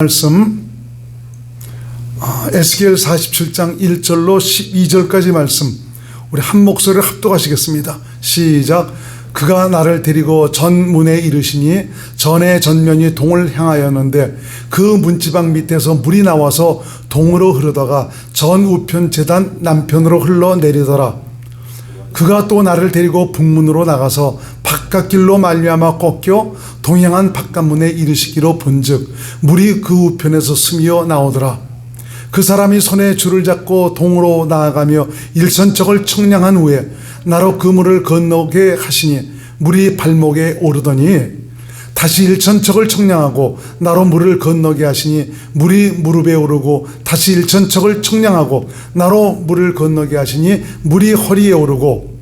말씀 에스겔 47장 1절로 12절까지 말씀 우리 한 목소리를 합독하시겠습니다. 시작. 그가 나를 데리고 전문에 이르시니 전의 전면이 동을 향하였는데 그 문지방 밑에서 물이 나와서 동으로 흐르다가 전 우편 제단 남편으로 흘러내리더라. 그가 또 나를 데리고 북문으로 나가서 바깥길로 말미암아 꺾여 동향한 바깥문에 이르시기로 본즉 물이 그 우편에서 스미어 나오더라. 그 사람이 손에 줄을 잡고 동으로 나아가며 일천척을 청량한 후에 나로 그 물을 건너게 하시니 물이 발목에 오르더니 다시 일천척을 청량하고 나로 물을 건너게 하시니 물이 무릎에 오르고 다시 일천척을 청량하고 나로 물을 건너게 하시니 물이 허리에 오르고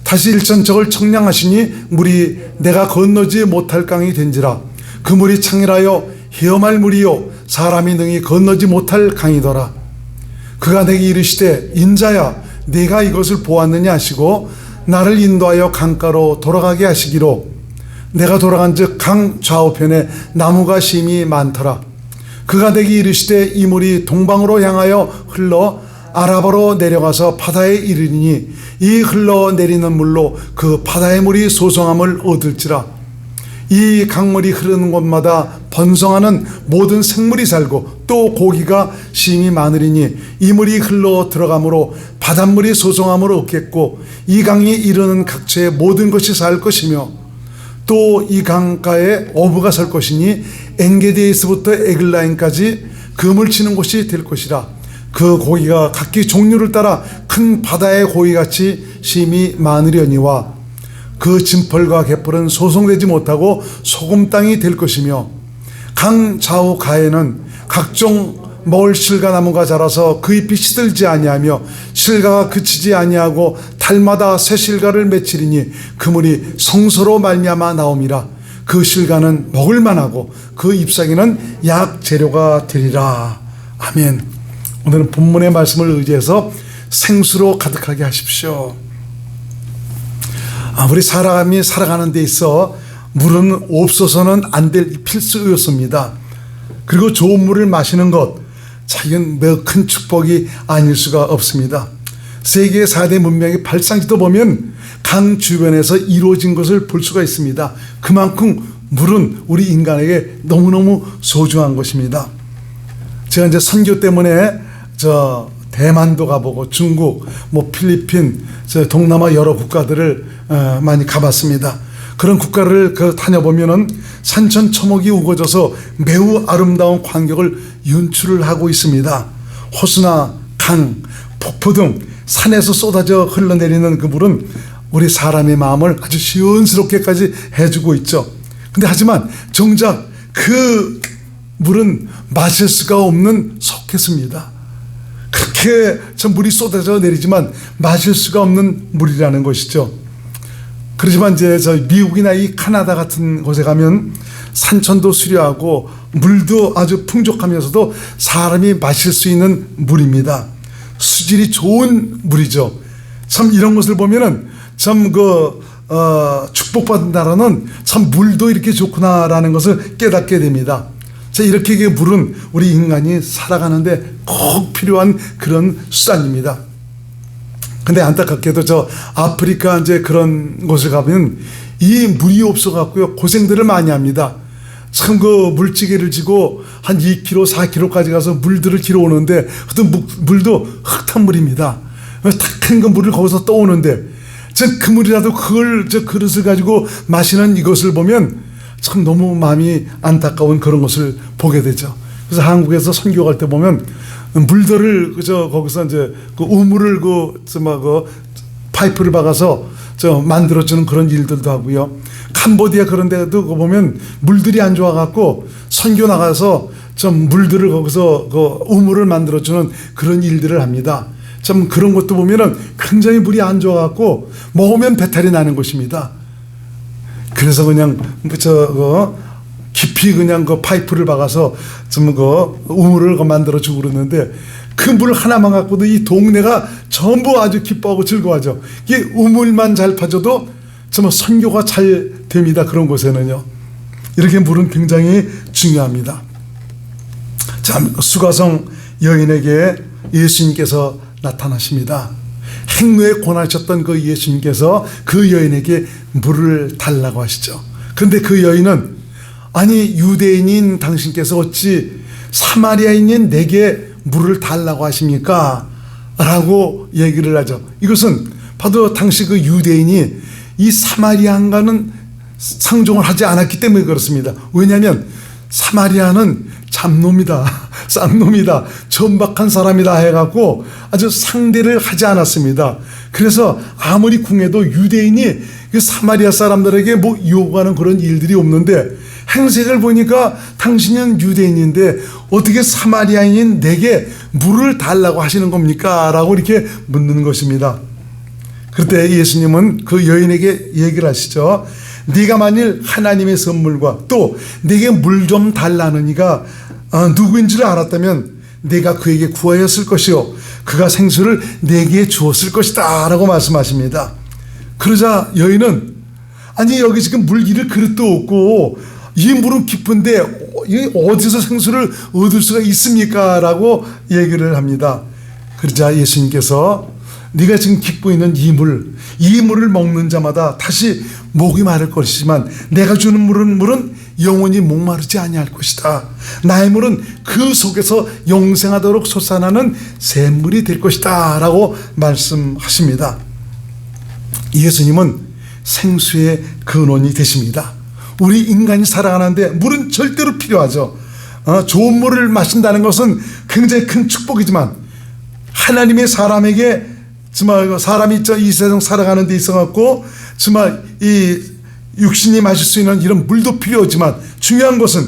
다시 일천척을 청량하시니 물이 내가 건너지 못할 강이 된지라. 그 물이 창이라여 헤엄할 물이요 사람이 능히 건너지 못할 강이더라. 그가 내게 이르시되 인자야 네가 이것을 보았느냐 하시고 나를 인도하여 강가로 돌아가게 하시기로 내가 돌아간즉 강 좌우편에 나무가 심이 많더라. 그가 내게 이르시되 이 물이 동방으로 향하여 흘러 아라바로 내려가서 바다에 이르리니 이 흘러내리는 물로 그 바다의 물이 소성함을 얻을지라. 이 강물이 흐르는 곳마다 번성하는 모든 생물이 살고 또 고기가 심이 많으리니 이 물이 흘러 들어가므로 바닷물이 소성함을 얻겠고 이 강이 이르는 각처의 모든 것이 살 것이며 또 이 강가에 어부가 살 것이니 엔게디에서부터 에글라임까지 금을 치는 곳이 될 것이라. 그 고기가 각기 종류를 따라 큰 바다의 고기같이 심이 많으려니와 그 진펄과 갯벌은 소송되지 못하고 소금 땅이 될 것이며 강 좌우 가에는 각종 먹을 실과나무가 자라서 그 잎이 시들지 아니하며 실과가 그치지 아니하고 달마다 새 실과를 맺히리니 그 물이 성소로 말미암아 나옴이라. 그 실과는 먹을 만하고 그 잎사귀는 약 재료가 되리라. 아멘. 오늘은 본문의 말씀을 의지해서 생수로 가득하게 하십시오. 우리 사람이 살아가는 데 있어 물은 없어서는 안 될 필수 요소입니다. 그리고 좋은 물을 마시는 것, 이건 매우 큰 축복이 아닐 수가 없습니다. 세계 4대 문명의 발상지도 보면 강 주변에서 이루어진 것을 볼 수가 있습니다. 그만큼 물은 우리 인간에게 너무너무 소중한 것입니다. 제가 이제 선교 때문에 대만도 가보고 중국, 필리핀, 동남아 여러 국가들을 많이 가봤습니다. 그런 국가를 다녀보면은 산천초목이 우거져서 매우 아름다운 광경을 연출을 하고 있습니다. 호수나 강, 폭포 등 산에서 쏟아져 흘러내리는 그 물은 우리 사람의 마음을 아주 시원스럽게까지 해주고 있죠. 근데 하지만 정작 그 물은 마실 수가 없는 석회수입니다. 그렇게 물이 쏟아져 내리지만 마실 수가 없는 물이라는 것이죠. 그렇지만 이제 미국이나 이 카나다 같은 곳에 가면 산천도 수려하고 물도 아주 풍족하면서도 사람이 마실 수 있는 물입니다. 수질이 좋은 물이죠. 참 이런 것을 보면은 축복받은 나라는 참 물도 이렇게 좋구나라는 것을 깨닫게 됩니다. 이렇게 물은 우리 인간이 살아가는데 꼭 필요한 그런 수단입니다. 근데 안타깝게도 아프리카 그런 곳을 가면 이 물이 없어갖고요 고생들을 많이 합니다. 참 물지개를 지고 한 2km, 4km까지 가서 물들을 길어 오는데 어떤 물도 흙탕 물입니다. 탁한 그 물을 거기서 떠오는데 그 물이라도 그걸 그릇을 가지고 마시는 이것을 보면 참 너무 마음이 안타까운 그런 것을 보게 되죠. 그래서 한국에서 선교 갈 때 보면 물들을 거기서 그 우물을 파이프를 박아서 만들어주는 그런 일들도 하고요. 캄보디아 그런 데도 보면 물들이 안 좋아갖고 선교 나가서 물들을 거기서 우물을 만들어주는 그런 일들을 합니다. 참 그런 것도 보면은 굉장히 물이 안 좋아갖고 먹으면 배탈이 나는 것입니다. 그래서 그냥 깊이 그냥 파이프를 박아서 우물을 만들어주고 그러는데 그 물 하나만 갖고도 이 동네가 전부 아주 기뻐하고 즐거워하죠. 이게 우물만 잘 파져도 정말 선교가 잘 됩니다. 그런 곳에는요. 이렇게 물은 굉장히 중요합니다. 참 수가성 여인에게 예수님께서 나타나십니다. 행로에 고나셨던 그 예수님께서 그 여인에게 물을 달라고 하시죠. 그런데 그 여인은 아니 유대인인 당신께서 어찌 사마리아인인 내게 물을 달라고 하십니까? 라고 얘기를 하죠. 이것은 바로 당시 그 유대인이 이 사마리아인과는 상종을 하지 않았기 때문에 그렇습니다. 왜냐하면 사마리아는 잡놈이다, 쌍놈이다, 천박한 사람이다 해갖고 아주 상대를 하지 않았습니다. 그래서 아무리 궁해도 유대인이 그 사마리아 사람들에게 뭐 요구하는 그런 일들이 없는데 행색을 보니까 당신은 유대인인데 어떻게 사마리아인인 내게 물을 달라고 하시는 겁니까? 라고 이렇게 묻는 것입니다. 그때 예수님은 그 여인에게 얘기를 하시죠. 네가 만일 하나님의 선물과 또 내게 물 좀 달라는 이가 누구인 줄 알았다면 내가 그에게 구하였을 것이요 그가 생수를 내게 주었을 것이다 라고 말씀하십니다. 그러자 여인은 아니 여기 지금 물 기를 그릇도 없고 이 물은 깊은데 어디서 생수를 얻을 수가 있습니까? 라고 얘기를 합니다. 그러자 예수님께서 네가 지금 깃고 있는 이 물을 먹는 자마다 다시 목이 마를 것이지만 내가 주는 물은 영원히 목마르지 아니할 것이다. 나의 물은 그 속에서 영생하도록 솟아나는 샘물이 될 것이다 라고 말씀하십니다. 예수님은 생수의 근원이 되십니다. 우리 인간이 살아가는데 물은 절대로 필요하죠. 좋은 물을 마신다는 것은 굉장히 큰 축복이지만 하나님의 사람에게 정말 사람이 이 세상 살아가는 데 있어갖고 정말 이 육신이 마실 수 있는 이런 물도 필요하지만 중요한 것은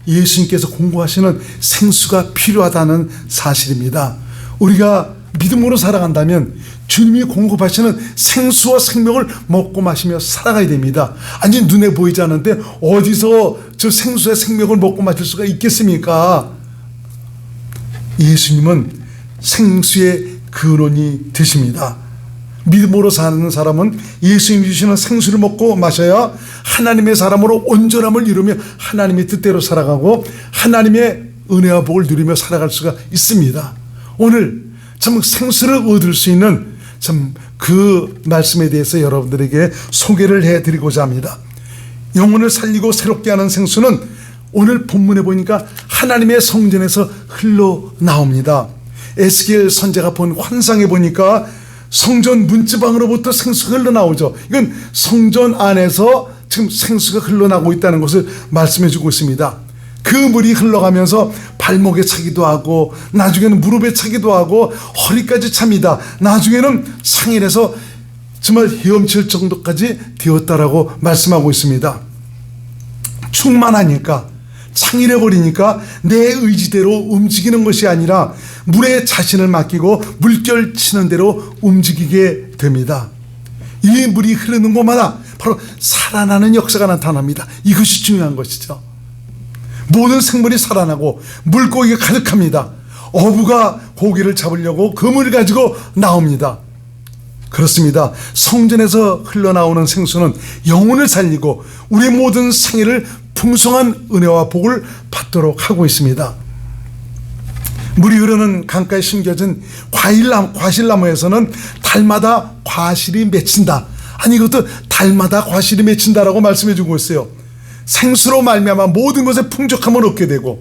예수님께서 공급하시는 생수가 필요하다는 사실입니다. 우리가 믿음으로 살아간다면 주님이 공급하시는 생수와 생명을 먹고 마시며 살아가야 됩니다. 아니 눈에 보이지 않는데 어디서 저 생수의 생명을 먹고 마실 수가 있겠습니까? 예수님은 생수의 근원이 되십니다. 믿음으로 사는 사람은 예수님이 주시는 생수를 먹고 마셔야 하나님의 사람으로 온전함을 이루며 하나님의 뜻대로 살아가고 하나님의 은혜와 복을 누리며 살아갈 수가 있습니다. 오늘 참 생수를 얻을 수 있는 참 그 말씀에 대해서 여러분들에게 소개를 해드리고자 합니다. 영혼을 살리고 새롭게 하는 생수는 오늘 본문에 보니까 하나님의 성전에서 흘러나옵니다. 에스겔 선지자가 본 환상에 보니까 성전 문지방으로부터 생수가 흘러나오죠. 이건 성전 안에서 지금 생수가 흘러나오고 있다는 것을 말씀해 주고 있습니다. 그 물이 흘러가면서 발목에 차기도 하고 나중에는 무릎에 차기도 하고 허리까지 찹니다. 나중에는 상일에서 정말 헤엄칠 정도까지 되었다라고 말씀하고 있습니다. 충만하니까 창일해 버리니까 내 의지대로 움직이는 것이 아니라 물에 자신을 맡기고 물결 치는 대로 움직이게 됩니다. 이 물이 흐르는 곳마다 바로 살아나는 역사가 나타납니다. 이것이 중요한 것이죠. 모든 생물이 살아나고 물고기가 가득합니다. 어부가 고기를 잡으려고 그물을 가지고 나옵니다. 그렇습니다. 성전에서 흘러나오는 생수는 영혼을 살리고 우리 모든 생애를 풍성한 은혜와 복을 받도록 하고 있습니다. 물이 흐르는 강가에 심겨진 과실나무에서는 달마다 과실이 맺힌다. 아니 이것도 달마다 과실이 맺힌다라고 말씀해 주고 있어요. 생수로 말미암아 모든 것에 풍족함을 얻게 되고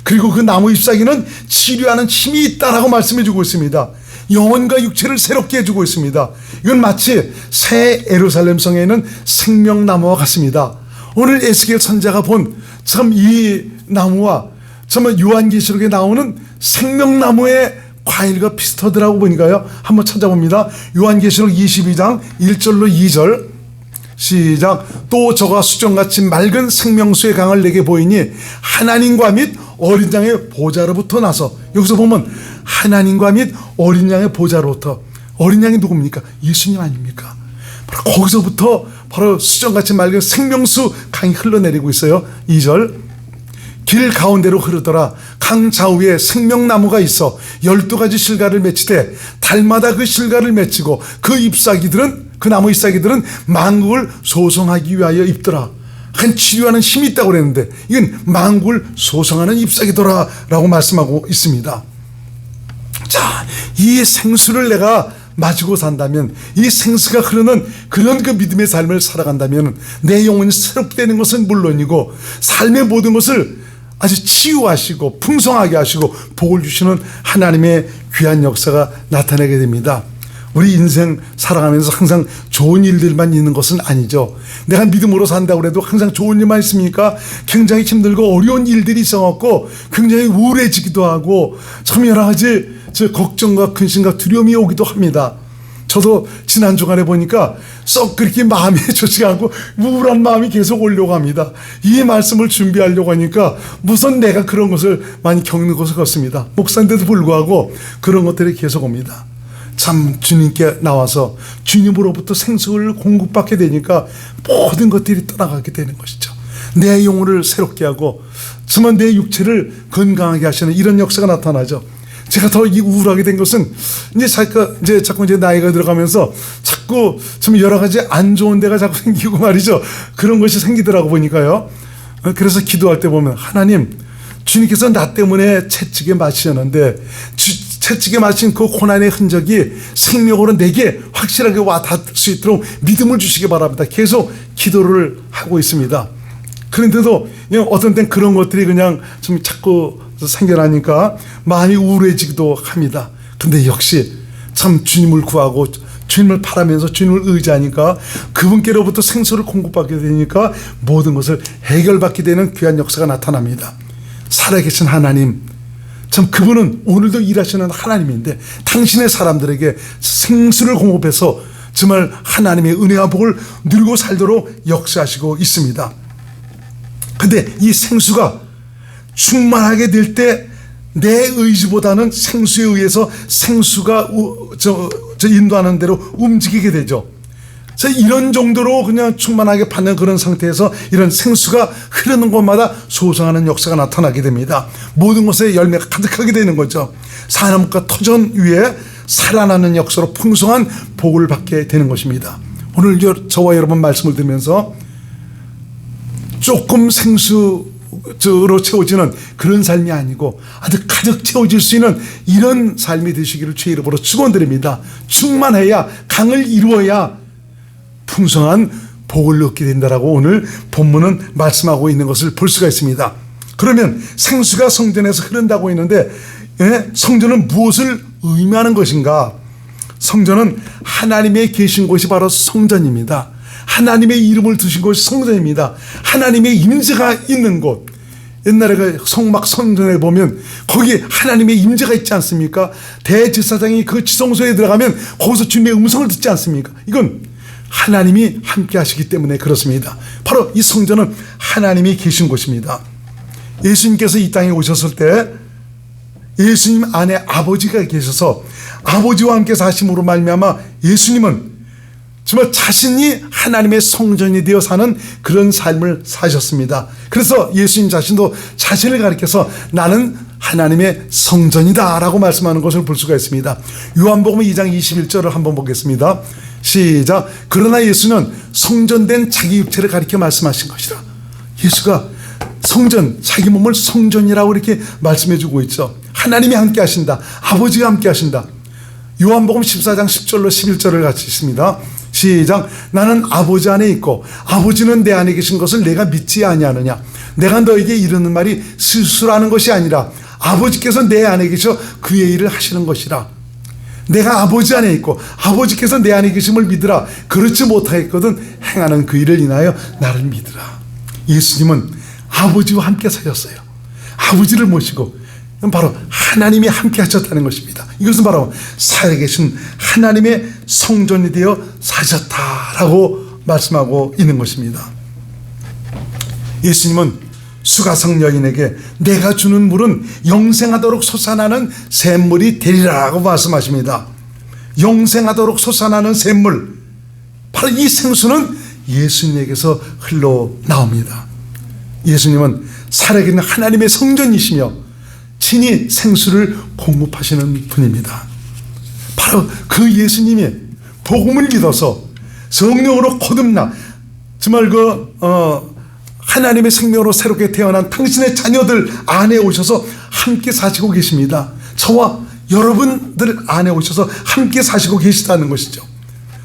그리고 그 나무 잎사귀는 치료하는 힘이 있다라고 말씀해 주고 있습니다. 영혼과 육체를 새롭게 해주고 있습니다. 이건 마치 새 예루살렘 성에 있는 생명나무와 같습니다. 오늘 에스겔 선지자가 본 참 이 나무와 정말 요한계시록에 나오는 생명나무의 과일과 비슷하더라고 보니까요. 한번 찾아봅니다. 요한계시록 22장 1절로 2절 시작. 또 저가 수정같이 맑은 생명수의 강을 내게 보이니 하나님과 및 어린 양의 보좌로부터 나서 여기서 보면 하나님과 및 어린 양의 보좌로부터 어린 양이 누굽니까? 예수님 아닙니까? 바로 거기서부터 바로 수정같이 맑은 생명수 강이 흘러내리고 있어요. 2절 길 가운데로 흐르더라. 강 좌우에 생명나무가 있어 12가지 실과를 맺히되 달마다 그 실과를 맺히고 그 잎사귀들은 그 나무 잎사귀들은 만국을 소송하기 위하여 입더라. 한 치료하는 힘이 있다고 그랬는데 이건 만국을 소성하는 잎사귀더라라고 말씀하고 있습니다. 자, 이 생수를 내가 마시고 산다면, 이 생수가 흐르는 그런 그 믿음의 삶을 살아간다면 내 영혼이 새롭게 되는 것은 물론이고 삶의 모든 것을 아주 치유하시고 풍성하게 하시고 복을 주시는 하나님의 귀한 역사가 나타나게 됩니다. 우리 인생 살아가면서 항상 좋은 일들만 있는 것은 아니죠. 내가 믿음으로 산다고 해도 항상 좋은 일만 있습니까? 굉장히 힘들고 어려운 일들이 있어갖고 굉장히 우울해지기도 하고 참 여러 가지 걱정과 근심과 두려움이 오기도 합니다. 저도 지난 주간에 보니까 썩 그렇게 마음이 좋지가 않고 우울한 마음이 계속 오려고 합니다. 이 말씀을 준비하려고 하니까 무슨 내가 그런 것을 많이 겪는 것을 같습니다. 목사인데도 불구하고 그런 것들이 계속 옵니다. 참 주님께 나와서 주님으로부터 생수를 공급받게 되니까 모든 것들이 떠나가게 되는 것이죠. 내 영혼을 새롭게 하고 정말 내 육체를 건강하게 하시는 이런 역사가 나타나죠. 제가 더 우울하게 된 것은 자꾸 나이가 들어가면서 자꾸 좀 여러 가지 안 좋은 데가 자꾸 생기고 말이죠. 그런 것이 생기더라고 보니까요. 그래서 기도할 때 보면 하나님, 주님께서 나 때문에 채찍에 맞으셨는데 채찍에 맞힌 그 고난의 흔적이 생명으로 내게 확실하게 와 닿을 수 있도록 믿음을 주시기 바랍니다. 계속 기도를 하고 있습니다. 그런데도 그냥 어떤 땐 그런 것들이 그냥 좀 자꾸 생겨나니까 마음이 우울해지기도 합니다. 근데 역시 참 주님을 구하고 주님을 바라면서 주님을 의지하니까 그분께로부터 생수를 공급받게 되니까 모든 것을 해결받게 되는 귀한 역사가 나타납니다. 살아계신 하나님, 참 그분은 오늘도 일하시는 하나님인데 당신의 사람들에게 생수를 공급해서 정말 하나님의 은혜와 복을 누리고 살도록 역사하시고 있습니다. 근데 이 생수가 충만하게 될 때 내 의지보다는 생수에 의해서 생수가 인도하는 대로 움직이게 되죠. 이런 정도로 그냥 충만하게 받는 그런 상태에서 이런 생수가 흐르는 곳마다 소성하는 역사가 나타나게 됩니다. 모든 것에 열매가 가득하게 되는 거죠. 사나무가 터전 위에 살아나는 역사로 풍성한 복을 받게 되는 것입니다. 오늘 저와 여러분 말씀을 들으면서 조금 생수로 채워지는 그런 삶이 아니고 아주 가득 채워질 수 있는 이런 삶이 되시기를 주의 이름으로 축원드립니다. 충만해야, 강을 이루어야 풍성한 복을 얻게 된다라고 오늘 본문은 말씀하고 있는 것을 볼 수가 있습니다. 그러면 생수가 성전에서 흐른다고 했는데 성전은 무엇을 의미하는 것인가? 성전은 하나님의 계신 곳이 바로 성전입니다. 하나님의 이름을 두신 곳이 성전입니다. 하나님의 임재가 있는 곳. 옛날에 그 성막 성전에 보면 거기 하나님의 임재가 있지 않습니까? 대제사장이 그 지성소에 들어가면 거기서 주님의 음성을 듣지 않습니까? 이건 하나님이 함께 하시기 때문에 그렇습니다. 바로 이 성전은 하나님이 계신 곳입니다. 예수님께서 이 땅에 오셨을 때 예수님 안에 아버지가 계셔서 아버지와 함께 사심으로 말미암아 예수님은 정말 자신이 하나님의 성전이 되어 사는 그런 삶을 사셨습니다. 그래서 예수님 자신도 자신을 가리켜서 나는 하나님의 성전이다 라고 말씀하는 것을 볼 수가 있습니다. 요한복음 2장 21절을 한번 보겠습니다. 시작. 그러나 예수는 성전된 자기 육체를 가리켜 말씀하신 것이라. 예수가 성전, 자기 몸을 성전이라고 이렇게 말씀해 주고 있죠. 하나님이 함께 하신다. 아버지가 함께 하신다. 요한복음 14장 10절로 11절을 같이 있습니다. 시작. 나는 아버지 안에 있고 아버지는 내 안에 계신 것을 내가 믿지 아니하느냐. 내가 너에게 이르는 말이 스스로하는 것이 아니라 아버지께서 내 안에 계셔 그의 일을 하시는 것이라. 내가 아버지 안에 있고 아버지께서 내 안에 계심을 믿으라. 그렇지 못하겠거든 행하는 그 일을 인하여 나를 믿으라. 예수님은 아버지와 함께 사셨어요. 아버지를 모시고 바로 하나님이 함께 하셨다는 것입니다. 이것은 바로 살아계신 하나님의 성전이 되어 사셨다라고 말씀하고 있는 것입니다. 예수님은 수가성 여인에게 내가 주는 물은 영생하도록 솟아나는 샘물이 되리라고 말씀하십니다. 영생하도록 솟아나는 샘물, 바로 이 생수는 예수님에게서 흘러나옵니다. 예수님은 살아계신 하나님의 성전이시며 친히 생수를 공급하시는 분입니다. 바로 그 예수님이 복음을 믿어서 성령으로 거듭나 정말 하나님의 생명으로 새롭게 태어난 당신의 자녀들 안에 오셔서 함께 사시고 계십니다. 저와 여러분들 안에 오셔서 함께 사시고 계시다는 것이죠.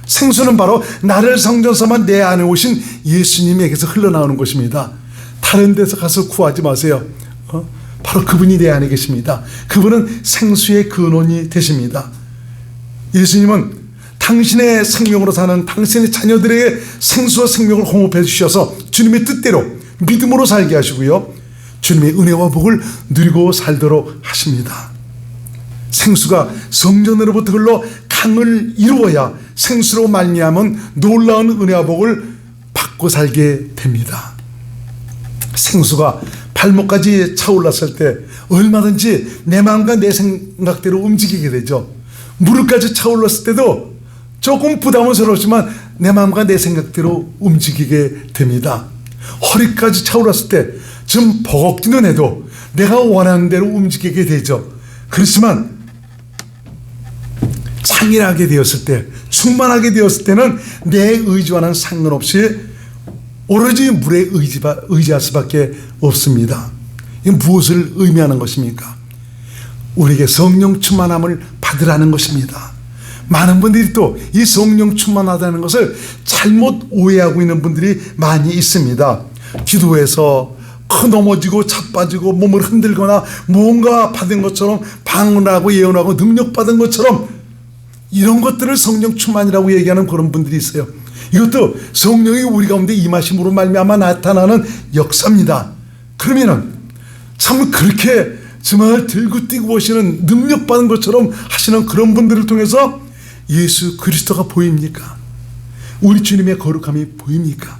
생수는 바로 나를 성전 삼아 내 안에 오신 예수님에게서 흘러나오는 것입니다. 다른 데서 가서 구하지 마세요. 바로 그분이 내 안에 계십니다. 그분은 생수의 근원이 되십니다. 예수님은 당신의 생명으로 사는 당신의 자녀들에게 생수와 생명을 공급해 주셔서 주님의 뜻대로 믿음으로 살게 하시고요, 주님의 은혜와 복을 누리고 살도록 하십니다. 생수가 성전으로부터 흘러 강을 이루어야 생수로 말미암은 놀라운 은혜와 복을 받고 살게 됩니다. 생수가 발목까지 차올랐을 때 얼마든지 내 마음과 내 생각대로 움직이게 되죠. 무릎까지 차올랐을 때도 조금 부담스럽지만 내 마음과 내 생각대로 움직이게 됩니다. 허리까지 차올랐을 때 좀 버겁기는 해도 내가 원하는 대로 움직이게 되죠. 그렇지만 창일하게 되었을 때, 충만하게 되었을 때는 내 의지와는 상관없이 오로지 물에 의지할 수밖에 없습니다. 이건 무엇을 의미하는 것입니까? 우리에게 성령 충만함을 받으라는 것입니다. 많은 분들이 또 이 성령 충만하다는 것을 잘못 오해하고 있는 분들이 많이 있습니다. 기도해서 넘어지고 자빠지고 몸을 흔들거나 뭔가 받은 것처럼 방언하고 예언하고 능력받은 것처럼 이런 것들을 성령 충만이라고 얘기하는 그런 분들이 있어요. 이것도 성령이 우리 가운데 임하심으로 말미암아 나타나는 역사입니다. 그러면은 참 그렇게 정말 들고 뛰고 보시는 능력받은 것처럼 하시는 그런 분들을 통해서 예수 그리스도가 보입니까? 우리 주님의 거룩함이 보입니까?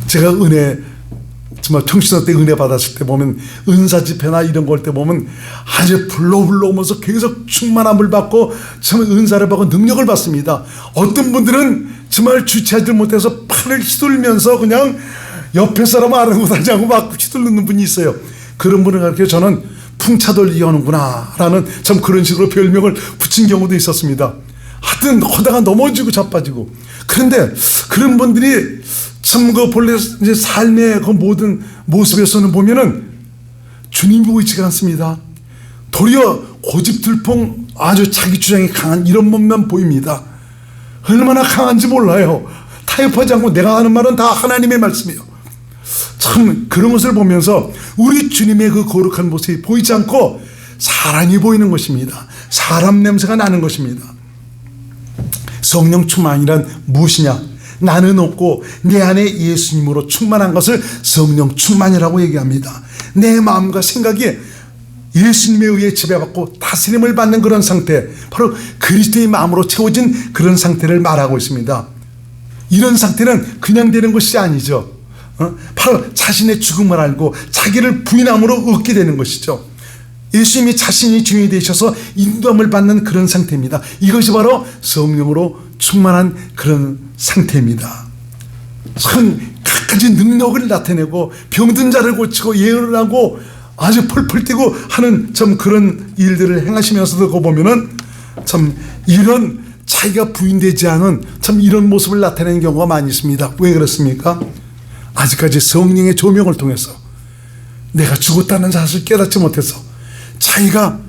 제가 정말 청신호 때 은혜 받았을 때 보면 은사 집회나 이런 거 할 때 보면 아주 불러불러 오면서 계속 충만함을 받고 정말 은사를 받고 능력을 받습니다. 어떤 분들은 정말 주체하지 못해서 팔을 휘둘면서 그냥 옆에 사람 아랑곳하지 않고 막 휘둘르는 분이 있어요. 그런 분을 가르쳐 저는 풍차돌리기 하는구나 라는 참 그런 식으로 별명을 붙인 경우도 있었습니다. 하여튼 하다가 넘어지고 자빠지고. 그런데 그런 분들이 참 그 본래 이제 삶의 그 모든 모습에서는 보면은 주님이 보이지가 않습니다. 도리어 고집들풍 아주 자기 주장이 강한 이런 몸만 보입니다. 얼마나 강한지 몰라요. 타협하지 않고 내가 하는 말은 다 하나님의 말씀이에요. 참 그런 것을 보면서 우리 주님의 그 거룩한 모습이 보이지 않고 사람이 보이는 것입니다. 사람 냄새가 나는 것입니다. 성령 충만이란 무엇이냐? 나는 없고 내 안에 예수님으로 충만한 것을 성령 충만이라고 얘기합니다. 내 마음과 생각이 예수님에 의해 지배받고 다스림을 받는 그런 상태, 바로 그리스도의 마음으로 채워진 그런 상태를 말하고 있습니다. 이런 상태는 그냥 되는 것이 아니죠. 바로 자신의 죽음을 알고 자기를 부인함으로 얻게 되는 것이죠. 예수님이 자신이 주인이 되셔서 인도함을 받는 그런 상태입니다. 이것이 바로 성령으로 충만한 그런 상태입니다. 참 각가지 능력을 나타내고 병든 자를 고치고 예언을 하고 아주 펄펄 뛰고 하는 참 그런 일들을 행하시면서도 그거 보면은 참 이런 자기가 부인되지 않은 참 이런 모습을 나타내는 경우가 많이 있습니다. 왜 그렇습니까? 아직까지 성령의 조명을 통해서 내가 죽었다는 사실을 깨닫지 못해서 자기가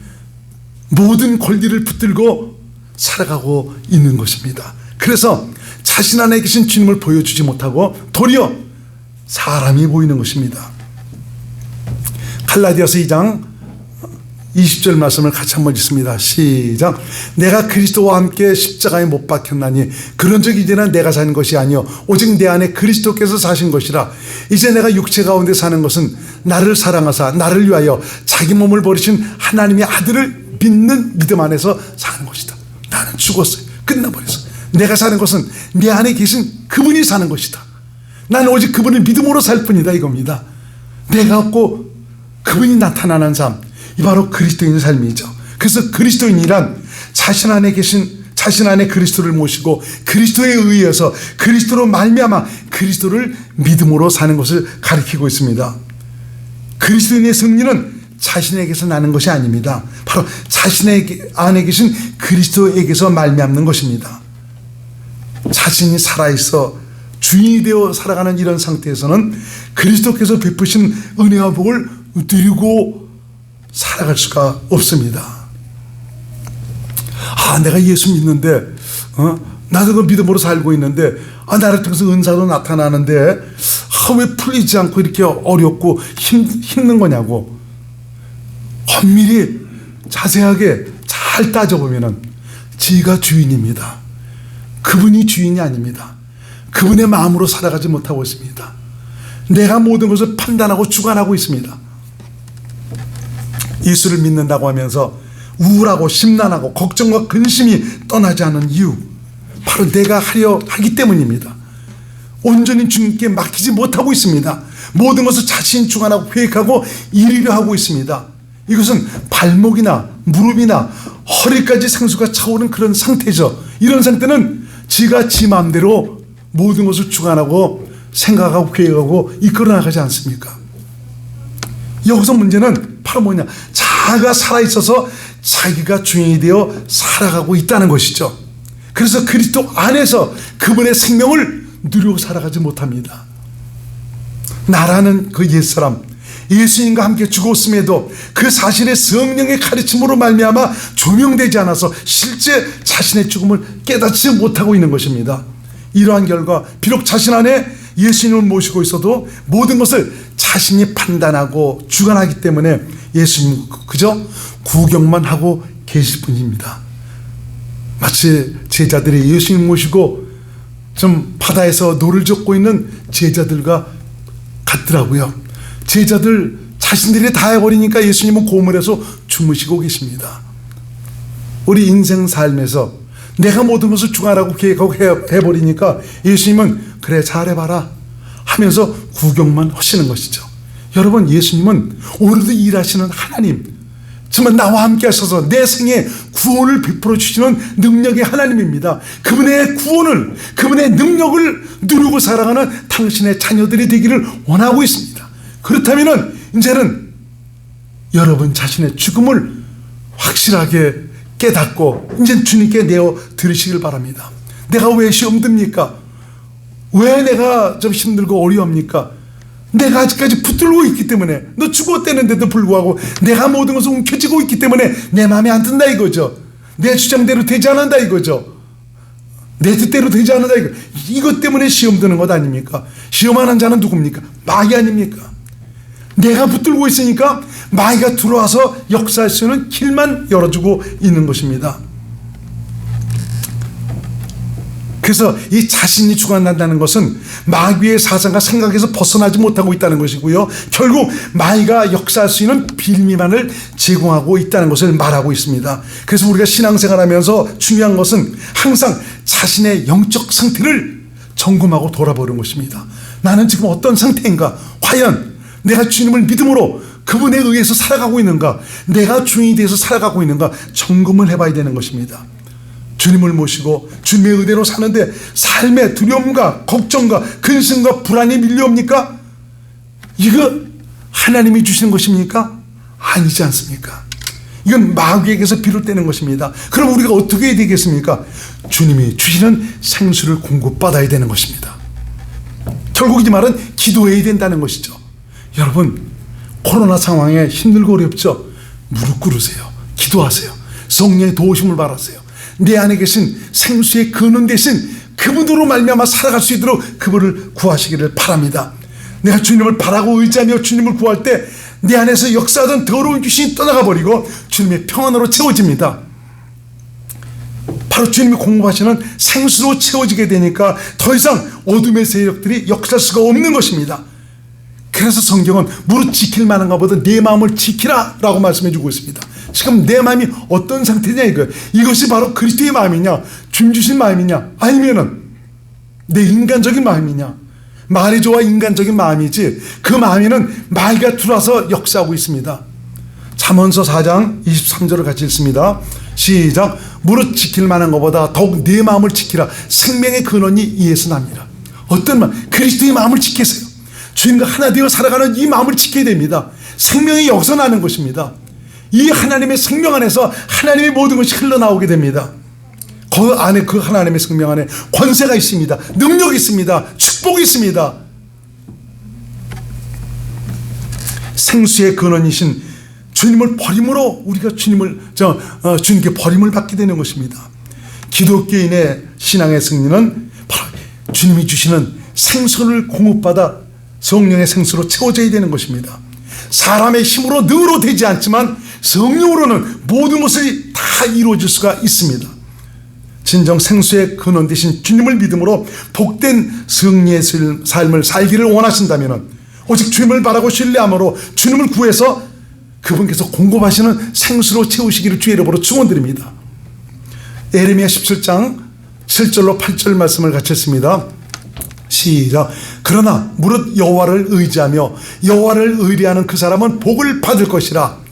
모든 권리를 붙들고 살아가고 있는 것입니다. 그래서 자신 안에 계신 주님을 보여주지 못하고 도리어 사람이 보이는 것입니다. 갈라디아서 2장 20절 말씀을 같이 한번 읽습니다. 시작. 내가 그리스도와 함께 십자가에 못 박혔나니 그런즉 이제는 내가 사는 것이 아니요 오직 내 안에 그리스도께서 사신 것이라. 이제 내가 육체 가운데 사는 것은 나를 사랑하사 나를 위하여 자기 몸을 버리신 하나님의 아들을 믿는 믿음 안에서 사는 것이다. 나는 죽었어요. 끝나버렸어. 내가 사는 것은 내 안에 계신 그분이 사는 것이다. 나는 오직 그분을 믿음으로 살 뿐이다 이겁니다. 내가 없고 그분이 나타나는 삶, 이 바로 그리스도인의 삶이죠. 그래서 그리스도인이란 자신 안에 그리스도를 모시고 그리스도에 의해서 그리스도로 말미암아 그리스도를 믿음으로 사는 것을 가리키고 있습니다. 그리스도인의 승리는 자신에게서 나는 것이 아닙니다. 바로 자신의 안에 계신 그리스도에게서 말미암는 것입니다. 자신이 살아있어 주인이 되어 살아가는 이런 상태에서는 그리스도께서 베푸신 은혜와 복을 누리고 살아갈 수가 없습니다. 내가 예수 믿는데 나도 그 믿음으로 살고 있는데 나를 통해서 은사도 나타나는데 왜 풀리지 않고 이렇게 어렵고 힘든 거냐고 엄밀히 자세하게 잘 따져보면은 지가 주인입니다. 그분이 주인이 아닙니다. 그분의 마음으로 살아가지 못하고 있습니다. 내가 모든 것을 판단하고 주관하고 있습니다. 예수를 믿는다고 하면서 우울하고 심란하고 걱정과 근심이 떠나지 않은 이유, 바로 내가 하려 하기 때문입니다. 온전히 주님께 맡기지 못하고 있습니다. 모든 것을 자신이 주관하고 계획하고 이루려 하고 있습니다. 이것은 발목이나 무릎이나 허리까지 생수가 차오른 그런 상태죠. 이런 상태는 지가 지 마음대로 모든 것을 주관하고 생각하고 계획하고 이끌어 나가지 않습니까? 여기서 문제는 바로 뭐냐? 자아가 살아있어서 자기가 주인이 되어 살아가고 있다는 것이죠. 그래서 그리스도 안에서 그분의 생명을 누리고 살아가지 못합니다. 나라는 그 옛사람, 예수님과 함께 죽었음에도 그 사실의 성령의 가르침으로 말미암아 조명되지 않아서 실제 자신의 죽음을 깨닫지 못하고 있는 것입니다. 이러한 결과 비록 자신 안에 예수님을 모시고 있어도 모든 것을 자신이 판단하고 주관하기 때문에 예수님 그저 구경만 하고 계실 뿐입니다. 마치 제자들이 예수님 모시고 좀 바다에서 노를 젓고 있는 제자들과 같더라고요. 제자들 자신들이 다 해버리니까 예수님은 고물에서 주무시고 계십니다. 우리 인생 삶에서 내가 모든 것을 주관하고 계획하고 해버리니까 예수님은 그래 잘해봐라 하면서 구경만 하시는 것이죠. 여러분, 예수님은 오늘도 일하시는 하나님, 정말 나와 함께 하셔서 내 생에 구원을 베풀어 주시는 능력의 하나님입니다. 그분의 구원을, 그분의 능력을 누리고 살아가는 당신의 자녀들이 되기를 원하고 있습니다. 그렇다면 이제는 여러분 자신의 죽음을 확실하게 깨닫고 이제 주님께 내어 드리시길 바랍니다. 내가 왜 시험 듭니까? 왜 내가 좀 힘들고 어려웁니까? 내가 아직까지 붙들고 있기 때문에, 너 죽었다는데도 불구하고 내가 모든 것을 움켜쥐고 있기 때문에 내 마음에 안 든다 이거죠. 내 주장대로 되지 않는다 이거죠. 내 뜻대로 되지 않는다 이거. 이것 때문에 시험 드는 것 아닙니까? 시험하는 자는 누굽니까? 마귀 아닙니까? 내가 붙들고 있으니까 마귀가 들어와서 역사할 수 있는 길만 열어주고 있는 것입니다. 그래서 이 자신이 주관한다는 것은 마귀의 사상과 생각에서 벗어나지 못하고 있다는 것이고요. 결국 마귀가 역사할 수 있는 빌미만을 제공하고 있다는 것을 말하고 있습니다. 그래서 우리가 신앙생활하면서 중요한 것은 항상 자신의 영적 상태를 점검하고 돌아보는 것입니다. 나는 지금 어떤 상태인가? 과연 내가 주님을 믿음으로 그분에 의해서 살아가고 있는가? 내가 주인이 되어서 살아가고 있는가? 점검을 해봐야 되는 것입니다. 주님을 모시고 주님의 은혜로 사는데 삶의 두려움과 걱정과 근심과 불안이 밀려옵니까? 이거 하나님이 주시는 것입니까? 아니지 않습니까? 이건 마귀에게서 비롯되는 것입니다. 그럼 우리가 어떻게 해야 되겠습니까? 주님이 주시는 생수를 공급받아야 되는 것입니다. 결국 이 말은 기도해야 된다는 것이죠. 여러분, 코로나 상황에 힘들고 어렵죠? 무릎 꿇으세요. 기도하세요. 성령의 도우심을 바라세요. 내 안에 계신 생수의 근원 대신 그분으로 말미암아 살아갈 수 있도록 그분을 구하시기를 바랍니다. 내가 주님을 바라고 의지하며 주님을 구할 때 내 안에서 역사하던 더러운 귀신이 떠나가 버리고 주님의 평안으로 채워집니다. 바로 주님이 공급하시는 생수로 채워지게 되니까 더 이상 어둠의 세력들이 역사할 수가 없는 것입니다. 그래서 성경은 무릇 지킬 만한가 보다 내 마음을 지키라 라고 말씀해 주고 있습니다. 지금 내 마음이 어떤 상태냐 이거예요. 이것이 바로 그리스도의 마음이냐, 주님 주신 마음이냐, 아니면은 내 인간적인 마음이냐. 말이 좋아 인간적인 마음이지 그 마음에는 마귀가 들어와서 역사하고 있습니다. 잠언서 4장 23절을 같이 읽습니다. 시작. 무릇 지킬 만한 것보다 더욱 내 마음을 지키라. 생명의 근원이 이에서 납니다. 어떤 마음? 그리스도의 마음을 지키세요. 주님과 하나 되어 살아가는 이 마음을 지켜야 됩니다. 생명이 여기서 나는 것입니다. 이 하나님의 생명 안에서 하나님의 모든 것이 흘러나오게 됩니다. 그 안에, 그 하나님의 생명 안에 권세가 있습니다. 능력이 있습니다. 축복이 있습니다. 생수의 근원이신 주님을 버림으로 우리가 주님께 버림을 받게 되는 것입니다. 기독교인의 신앙의 승리는 바로 주님이 주시는 생수를 공급받아 성령의 생수로 채워져야 되는 것입니다. 사람의 힘으로 능으로 되지 않지만 성령으로는 모든 것이 다 이루어질 수가 있습니다. 진정 생수의 근원 되신 주님을 믿음으로 복된 승리의 삶을 살기를 원하신다면 오직 주님을 바라고 신뢰함으로 주님을 구해서 그분께서 공급하시는 생수로 채우시기를 주의 이름으로 축원드립니다. 예레미야 17장 7절로 8절 말씀을 같이 했습니다. 시작. 그러나 무릇 여호와를 의지하며 여호와를 의뢰하는 그 사람은 복을 받을 것이라.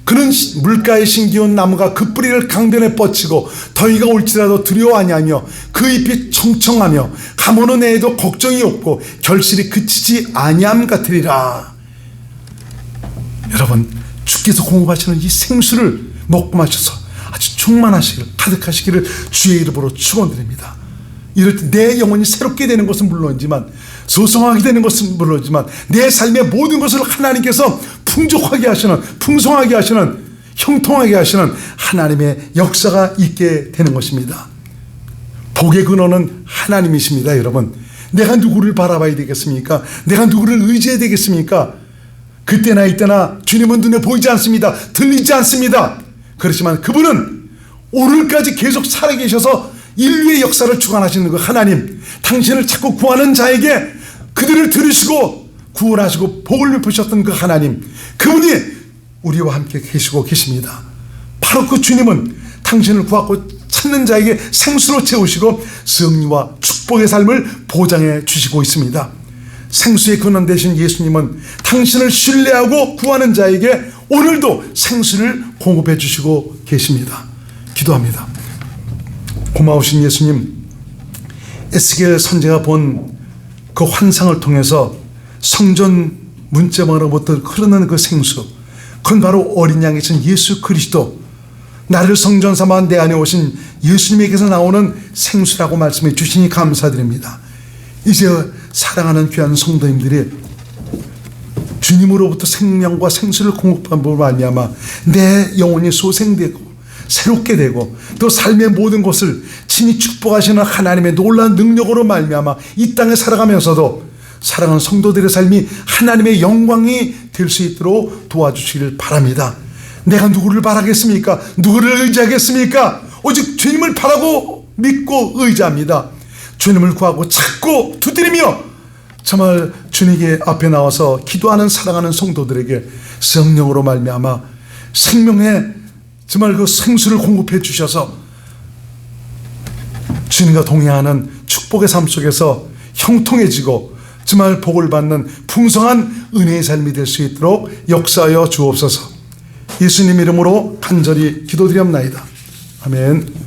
그는 물가에 심기운 나무가 그 뿌리를 강변에 뻗치고 더위가 올지라도 두려워 아니하며 그 잎이 청청하며 가뭄은 애에도 걱정이 없고 결실이 그치지 아니함 같으리라. 여러분, 주께서 공급하시는 이 생수를 먹고 마셔서 아주 충만하시기를, 가득하시기를 주의 이름으로 축원드립니다. 이럴 때 내 영혼이 새롭게 되는 것은 물론이지만, 소성하게 되는 것은 물론이지만, 내 삶의 모든 것을 하나님께서 풍족하게 하시는, 풍성하게 하시는, 형통하게 하시는 하나님의 역사가 있게 되는 것입니다. 복의 근원은 하나님이십니다. 여러분, 내가 누구를 바라봐야 되겠습니까? 내가 누구를 의지해야 되겠습니까? 그때나 이때나 주님은 눈에 보이지 않습니다. 들리지 않습니다. 그렇지만 그분은 오늘까지 계속 살아계셔서 인류의 역사를 주관하시는 그 하나님, 당신을 찾고 구하는 자에게 그들을 들으시고 구원하시고 복을 베푸셨던 그 하나님, 그분이 우리와 함께 계시고 계십니다. 바로 그 주님은 당신을 구하고 찾는 자에게 생수로 채우시고 승리와 축복의 삶을 보장해 주시고 있습니다. 생수의 근원 되신 예수님은 당신을 신뢰하고 구하는 자에게 오늘도 생수를 공급해 주시고 계십니다. 기도합니다. 고마우신 예수님, 에스겔 선지자가 본 그 환상을 통해서 성전 문제방으로부터 흐르는 그 생수, 그건 바로 어린 양이신 예수 그리스도, 나를 성전 삼아 내 안에 오신 예수님에게서 나오는 생수라고 말씀해 주시니 감사드립니다. 이제 사랑하는 귀한 성도님들이 주님으로부터 생명과 생수를 공급함으로 말미암아 내 영혼이 소생되고 새롭게 되고 또 삶의 모든 것을 친히 축복하시는 하나님의 놀라운 능력으로 말미암아 이 땅에 살아가면서도 사랑하는 성도들의 삶이 하나님의 영광이 될 수 있도록 도와주시길 바랍니다. 내가 누구를 바라겠습니까? 누구를 의지하겠습니까? 오직 주님을 바라고 믿고 의지합니다. 주님을 구하고 찾고 두드리며 정말 주님께 앞에 나와서 기도하는 사랑하는 성도들에게 성령으로 말미암아 생명의 정말 그 생수를 공급해 주셔서 주님과 동행하는 축복의 삶 속에서 형통해지고 정말 복을 받는 풍성한 은혜의 삶이 될 수 있도록 역사하여 주옵소서. 예수님 이름으로 간절히 기도드리옵나이다. 아멘.